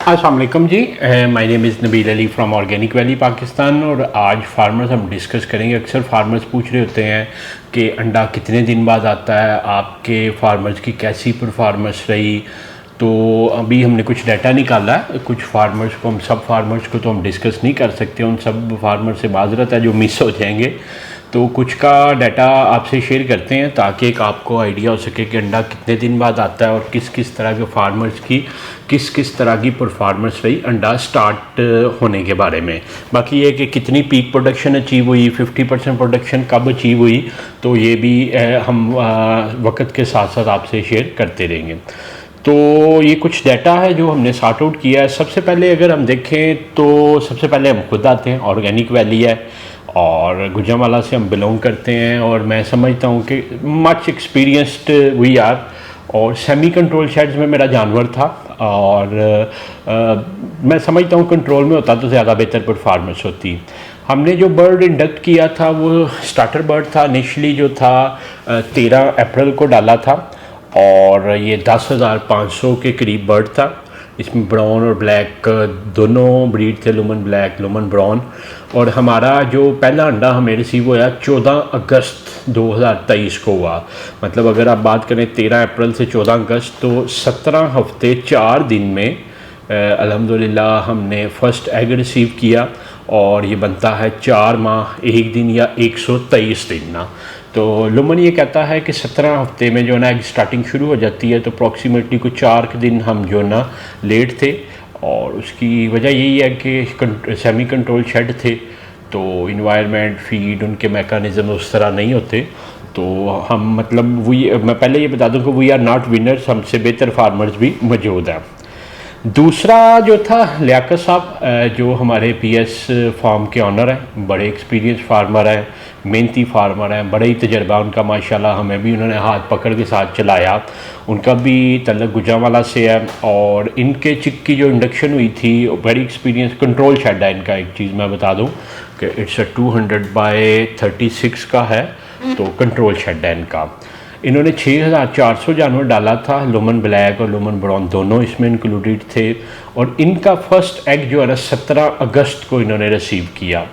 अस्सलाम वालेकुम जी। My name is Nabeel Ali from organic valley Pakistan. और आज फार्मर्स हम डिस्कस करेंगे। अक्सर फार्मर्स पूछ रहे होते हैं कि अंडा कितने दिन बाद आता है, आपके फार्मर्स की कैसी परफॉर्मेंस रही। तो अभी हमने कुछ डाटा निकाला है। कुछ फार्मर्स को हम सब फार्मर्स को तो हम डिस्कस नहीं कर सकते, उन सब फार्मर्स से माजरत है जो मिस हो जाएंगे। तो कुछ का डाटा आपसे शेयर करते हैं ताकि एक आपको आइडिया हो सके कि अंडा कितने दिन बाद आता है और किस किस तरह के फार्मर्स की किस किस तरह की परफॉर्मेंस रही अंडा स्टार्ट होने के बारे में। बाकी ये कि कितनी पीक प्रोडक्शन अचीव हुई, 50% प्रोडक्शन कब अचीव हुई, तो ये भी हम वक्त के साथ साथ आपसे शेयर करते रहेंगे। तो ये कुछ डाटा है जो हमने सॉर्ट आउट किया है। सबसे पहले अगर हम देखें तो सबसे पहले हम खुद आते हैं, ऑर्गेनिक वैली है और गुजरांवाला से हम बिलोंग करते हैं। और मैं समझता हूँ कि मच एक्सपीरियंस्ड वी आर। और सेमी कंट्रोल शेड्स में मेरा जानवर था और मैं समझता हूँ कंट्रोल में होता तो ज़्यादा बेहतर परफॉर्मेंस होती। हमने जो बर्ड इंडक्ट किया था वो स्टार्टर बर्ड था। इनिशली जो था 13 अप्रैल को डाला था और ये 10,500 के करीब बर्ड था। इसमें ब्राउन और ब्लैक दोनों ब्रीड थे, लुमन ब्लैक, लुमन ब्राउन। और हमारा जो पहला अंडा हमें रिसीव होया 14 अगस्त 2023 को हुआ। मतलब अगर आप बात करें 13 अप्रैल से 14 अगस्त, तो 17 हफ्ते 4 दिन में अल्हम्दुलिल्लाह हमने फ़र्स्ट एग रिसीव किया। और ये बनता है 4 माह 1 दिन या 123 दिन ना। तो लुमन ये कहता है कि 17 हफ्ते में जो ना एग स्टार्टिंग शुरू हो जाती है, तो अप्रॉक्सीमेटली कुछ 4 दिन हम जो ना लेट थे। और उसकी वजह यही है कि सेमी कंट्रोल शेड थे, तो इन्वायरमेंट, फीड, उनके मैकेनिज़्म उस तरह नहीं होते। तो हम मतलब मैं पहले ये बता दूं कि वी आर नॉट विनर्स, हमसे बेहतर फार्मर्स भी मौजूद हैं। दूसरा जो था लियाकत साहब, जो हमारे पीएस फार्म के ऑनर हैं, बड़े एक्सपीरियंस फार्मर हैं, मेहनती फार्मर हैं, बड़ा ही तजर्बा उनका माशाल्लाह। हमें भी उन्होंने हाथ पकड़ के साथ चलाया। उनका भी तल्लुक़ गुजरांवाला से है और इनके चिक की जो इंडक्शन हुई थी बड़ी एक्सपीरियंस कंट्रोल शेड है इनका। एक चीज़ मैं बता दूं कि इट्स 200/36 का है, तो कंट्रोल शेड है इनका। इन्होंने 6,400 जानवर डाला था, लुमन ब्लैक और लुमन ब्राउन दोनों इसमें इंक्लूडेड थे। और इनका फर्स्ट एग जो है ना 17 अगस्त को इन्होंने रिसीव किया।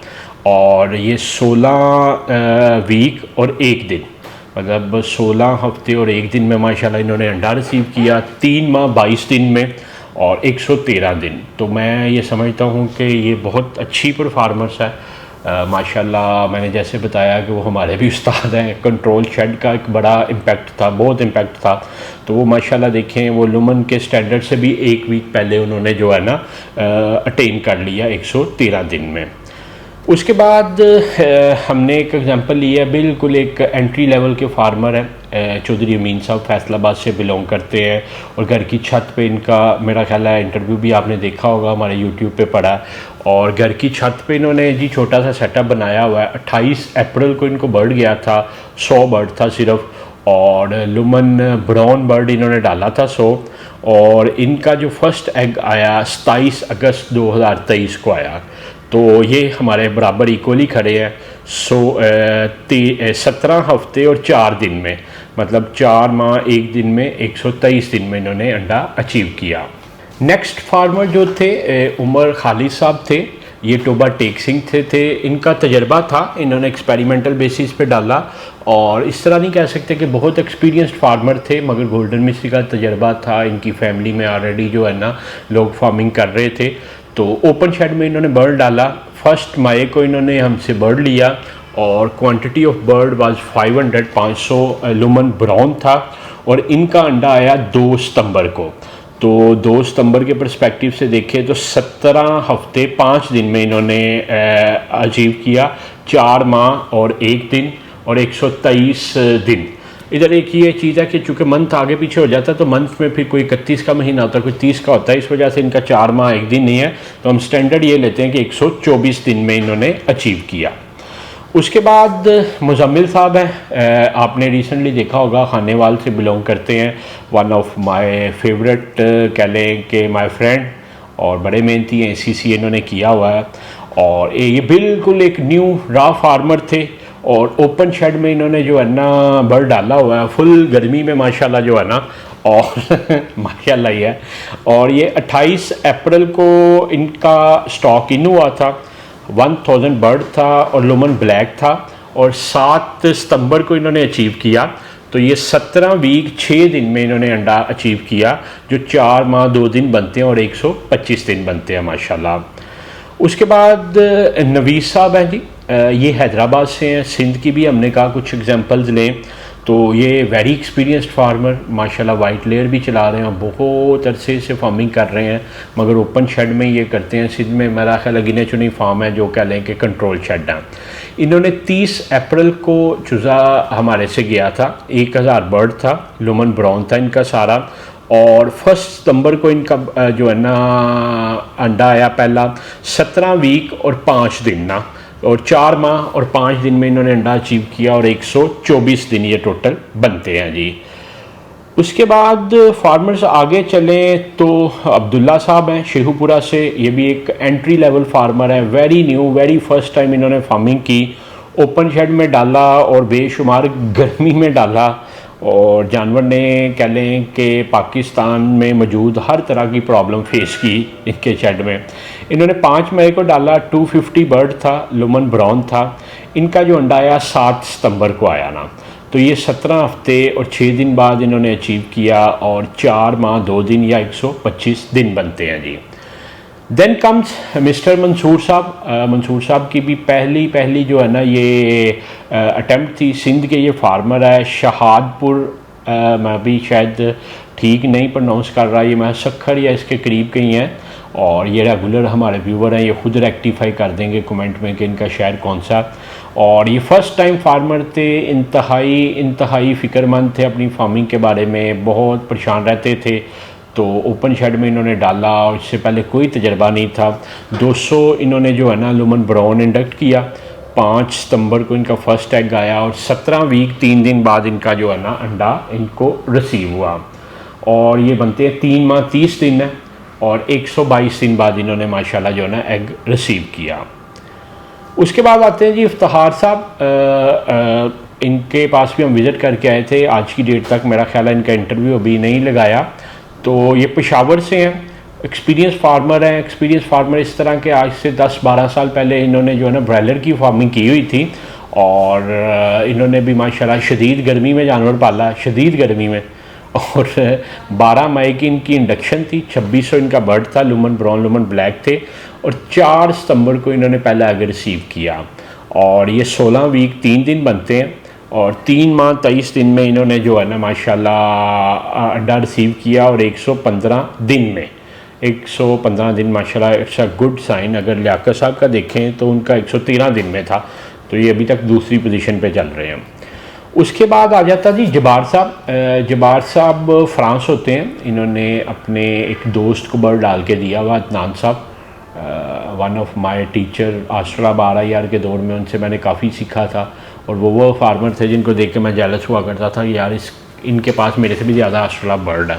और ये 16 वीक और 1 दिन, मतलब 16 हफ्ते और 1 दिन में माशाल्लाह इन्होंने अंडा रिसीव किया। 3 माह 22 दिन में और 113 दिन। तो मैं ये समझता हूँ कि ये बहुत अच्छी परफॉर्मेंस है माशाल्लाह। मैंने जैसे बताया कि वो हमारे भी उस्ताद हैं। कंट्रोल शेड का एक बड़ा इम्पैक्ट था, बहुत इम्पैक्ट था। तो वो माशाल्लाह देखें, वो लुमन के स्टैंडर्ड से भी 1 वीक पहले उन्होंने जो है ना अटेन कर लिया 113 दिन में। उसके बाद हमने एक एग्जांपल लिया, बिल्कुल एक एंट्री लेवल के फार्मर है, चौधरी अमीन साहब फैसलाबाद से बिलोंग करते हैं। और घर की छत पे इनका मेरा ख्याल है इंटरव्यू भी आपने देखा होगा, हमारे यूट्यूब पे पड़ा। और घर की छत पे इन्होंने जी छोटा सा सेटअप बनाया हुआ है। 28 अप्रैल को इनको बर्ड गया था, 100 बर्ड था सिर्फ। और लुमन ब्राउन बर्ड इन्होंने डाला था 100। और इनका जो फर्स्ट एग आया 27 अगस्त 2023 को आया। तो ये हमारे बराबर इक्वली खड़े हैं। 17 हफ्ते और 4 दिन में, मतलब 4 माह 1 दिन में 123 दिन में इन्होंने अंडा अचीव किया। नेक्स्ट फार्मर जो थे उमर खालिद साहब थे। ये टोबा टेक सिंह थे। इनका तजर्बा था, इन्होंने एक्सपेरिमेंटल बेसिस पे डाला। और इस तरह नहीं कह सकते कि बहुत एक्सपीरियंस्ड फार्मर थे, मगर गोल्डन मिस्ट्री का तजर्बा था। इनकी फैमिली में ऑलरेडी जो है ना लोग फार्मिंग कर रहे थे। तो ओपन शेड में इन्होंने बर्ड डाला। फर्स्ट मई को इन्होंने हमसे बर्ड लिया और quantity of bird was 500 Lohmann brown था। और इनका अंडा आया 2 सितंबर को। तो 2 सितंबर के पर्सपेक्टिव से देखें तो 17 हफ्ते 5 दिन में इन्होंने अचीव किया, 4 माह और 1 दिन और 123 दिन। इधर एक ये चीज़ है कि चूँकि मंथ आगे पीछे हो जाता है तो मंथ में फिर कोई 31 का महीना होता है, कोई 30 का होता है। इस वजह से इनका 4 माह 1 दिन नहीं है, तो हम स्टैंडर्ड ये लेते हैं कि 124 दिन में इन्होंने अचीव किया। उसके बाद मुजम्मिल साहब हैं, आपने रिसेंटली देखा होगा, खानेवाल से बिलोंग करते हैं। वन ऑफ माय फेवरेट कह लें कि माय फ्रेंड, और बड़े मेहनती हैं। ACC इन्होंने किया हुआ है। और ये बिल्कुल एक न्यू रॉ फार्मर थे और ओपन शेड में इन्होंने जो है ना बर्ड डाला हुआ है। फुल गर्मी में माशाल्लाह जो है ना और माशाल्लाह ही है। और ये 28 अप्रैल को इनका स्टॉक इन हुआ था, 1000 बर्ड था और लुमन ब्लैक था, और 7 सितंबर को इन्होंने अचीव किया। तो ये 17 वीक 6 दिन में इन्होंने अंडा अचीव किया, जो 4 माह 2 दिन बनते हैं और 125 दिन बनते हैं माशाल्लाह। उसके बाद नवीस साहब हैं जी, ये हैदराबाद से हैं। सिंध की भी हमने कहा कुछ एग्जांपल्स लें, तो ये वेरी एक्सपीरियंस्ड फार्मर माशाल्लाह, वाइट लेयर भी चला रहे हैं, बहुत अरसे से फार्मिंग कर रहे हैं, मगर ओपन शेड में ये करते हैं। सिंध में मेरा ख्याल गिने चुनी फार्म है जो कह लें कि कंट्रोल शेड है। इन्होंने 30 अप्रैल को चूज़ा हमारे से गया था, 1000 बर्ड था, लुमन ब्राउन था इनका सारा। और 1 सितंबर को इनका जो है ना अंडा आया पहला, 17 वीक और 5 दिन ना, और 4 माह और 5 दिन में इन्होंने अंडा अचीव किया, और 124 दिन ये टोटल बनते हैं जी। उसके बाद फार्मर्स आगे चलें तो अब्दुल्ला साहब हैं शेखुपुरा से। ये भी एक एंट्री लेवल फार्मर है, very new, very first time इन्होंने फार्मिंग की, ओपन शेड में डाला और बेशुमार गर्मी में डाला, और जानवर ने कह लें कि पाकिस्तान में मौजूद हर तरह की प्रॉब्लम फेस की इनके शेड में। इन्होंने 5 मई को डाला, 250 बर्ड था, लुमन ब्राउन था। इनका जो अंडा आया 7 सितंबर को आया ना, तो ये 17 हफ्ते और 6 दिन बाद इन्होंने अचीव किया, और 4 माह 2 दिन या 125 दिन बनते हैं जी। देन कम्स मिस्टर मंसूर साहब। मंसूर साहब की भी पहली जो है ना ये अटैम्प्ट थी। सिंध के ये फार्मर है, शहादपुर, मैं भी शायद ठीक नहीं प्रोनाउंस कर रहा, ये मैं सखर या इसके करीब कहीं है, और ये रेगुलर हमारे व्यूवर हैं, ये खुद रेक्टिफाई कर देंगे कमेंट में कि इनका शहर कौन सा। और ये फर्स्ट टाइम फार्मर थे, इंतहाई फ़िक्रमंद थे अपनी फार्मिंग के बारे में, बहुत परेशान रहते थे। तो ओपन शेड में इन्होंने डाला, और इससे पहले कोई तजर्बा नहीं था। 200 इन्होंने जो है ना लुमन ब्राउन इंडक्ट किया, 5 सितंबर को इनका फर्स्ट एग आया, और 17 वीक 3 दिन बाद इनका जो है ना अंडा इनको रिसीव हुआ, और ये बनते हैं 3 माह 30 दिन है, और 122 दिन बाद इन्होंने माशाल्लाह जो है ना एग रिसीव किया। उसके बाद आते हैं जी इफ्तिखार साहब। इनके पास भी हम विज़िट करके आए थे, आज की डेट तक मेरा ख्याल है इनका इंटरव्यू अभी नहीं लगाया। तो ये पेशावर से हैं, एक्सपीरियंस फार्मर हैं। एक्सपीरियंस फार्मर इस तरह के आज से 10-12 साल पहले इन्होंने जो है ना ब्रायलर की फार्मिंग की हुई थी, और इन्होंने भी माशाल्लाह शदीद गर्मी में जानवर पाला, शदीद गर्मी में। और 12 मई की इनकी इंडक्शन थी, 2600 इनका बर्ड था, लुमन ब्राउन लुमन ब्लैक थे, और 4 सितंबर को इन्होंने पहला एग रिसीव किया, और ये 16 वीक 3 दिन बनते हैं, और 3 माह 23 दिन में इन्होंने जो है ना माशाल्लाह अंडा रिसीव किया, और 115 दिन में 115 दिन माशाल्लाह इट्स अ गुड साइन। अगर लियाकत साहब का देखें तो उनका 113 दिन में था, तो ये अभी तक दूसरी पोजीशन पे चल रहे हैं। उसके बाद आ जाता जी जबार साहब। जबार साहब फ्रांस होते हैं, इन्होंने अपने एक दोस्त को बर्ड डाल के दिया हुआ, अदनान साहब, वन ऑफ माय टीचर आस्ट्रा 12 के दौर में, उनसे मैंने काफ़ी सीखा था, और वो फार्मर थे जिनको देख के मैं जेलस हुआ करता था कि यार इनके पास मेरे से भी ज़्यादा आस्ट्रा बर्ड है।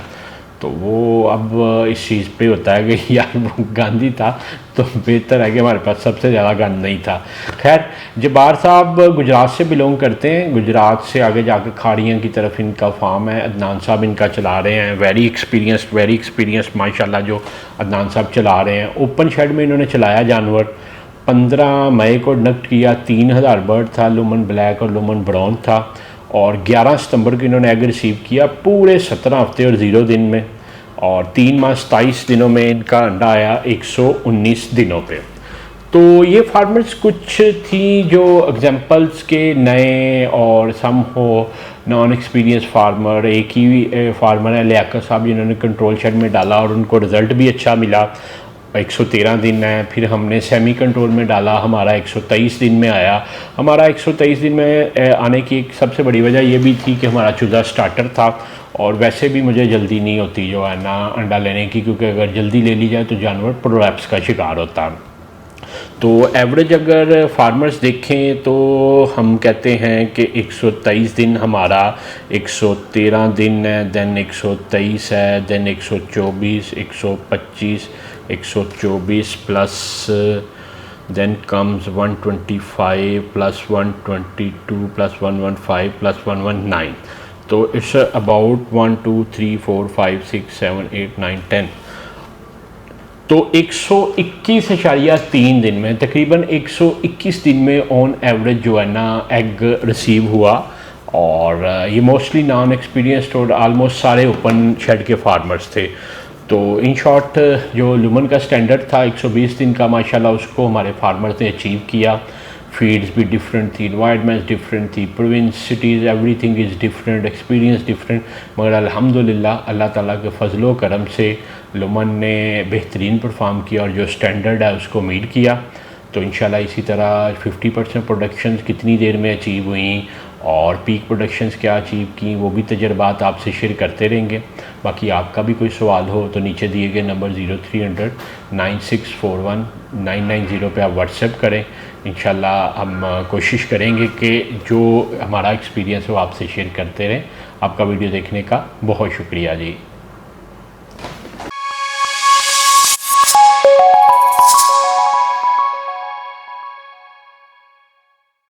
तो वो अब इस चीज़ पे होता है कि यार वो गांधी था तो बेहतर है कि हमारे पास सबसे ज़्यादा गंद नहीं था। खैर, जबार साहब गुजरात से बिलोंग करते हैं, गुजरात से आगे जाकर खाड़ियाँ की तरफ इनका फार्म है। अदनान साहब इनका चला रहे हैं, वेरी एक्सपीरियंस माशाल्लाह जो अदनान साहब चला रहे हैं। ओपन शेड में इन्होंने चलाया जानवर, 15 मई को इंडक्ट किया, 3000 बर्ड था, लुमन ब्लैक और लुमन ब्राउन था, और 11 सितंबर को इन्होंने एग रिसीव किया, पूरे 17 हफ्ते और 0 दिन में, और 3 माह 27 दिनों में इनका अंडा आया 119 दिनों पे। तो ये फार्मर्स कुछ थी जो एग्जांपल्स के नए, और सम हो नॉन एक्सपीरियंस फार्मर। एक ही फार्मर है लियाकत साहब, जिन्होंने कंट्रोल शेड में डाला और उनको रिज़ल्ट भी अच्छा मिला, 113 दिन है। फिर हमने सेमी कंट्रोल में डाला, हमारा 123 दिन में आया। हमारा 123 दिन में आने की एक सबसे बड़ी वजह ये भी थी कि हमारा चूज़ा स्टार्टर था, और वैसे भी मुझे जल्दी नहीं होती जो है ना अंडा लेने की, क्योंकि अगर जल्दी ले ली जाए तो जानवर प्रोलैप्स का शिकार होता। तो एवरेज अगर फार्मर्स देखें तो हम कहते हैं कि 123 दिन हमारा, 113 दिन है, देन 123 है, then 124, 125, 124 plus then comes 125 plus 122 plus 115 plus 119, तो इट्स अबाउट 1 2 3 4 5 6 7 8 9 10। तो 121.3 दिन में, तकरीबन 121 दिन में ऑन एवरेज जो है ना एग रिसीव हुआ। और ये मोस्टली नॉन एक्सपीरियंस्ड और आलमोस्ट सारे ओपन शेड के फार्मर्स थे। तो इन शॉर्ट जो लुमन का स्टैंडर्ड था 120 दिन का, माशाल्लाह उसको हमारे फार्मर्स ने अचीव किया। फीड्स भी डिफरेंट थी, इन्वायरमेंट्स डिफरेंट थी, province cities everything is different, experience different. मगर अल्हम्दुलिल्लाह अल्लाह ताला के फजलो करम से लुमन ने बेहतरीन परफॉर्म किया और जो स्टैंडर्ड है उसको मीट किया। तो इंशाल्लाह इसी तरह 50% प्रोडक्शंस कितनी देर में अचीव हुई और पीक प्रोडक्शंस क्या अचीव की, वो भी तजर्बात आपसे शेयर करते रहेंगे। बाकी आपका भी कोई सवाल हो तो नीचे दिए गए नंबर 0300 9641 990 पे आप व्हाट्सएप करें। इंशाल्लाह हम कोशिश करेंगे कि जो हमारा एक्सपीरियंस हो आपसे शेयर करते रहें। आपका वीडियो देखने का बहुत शुक्रिया जी।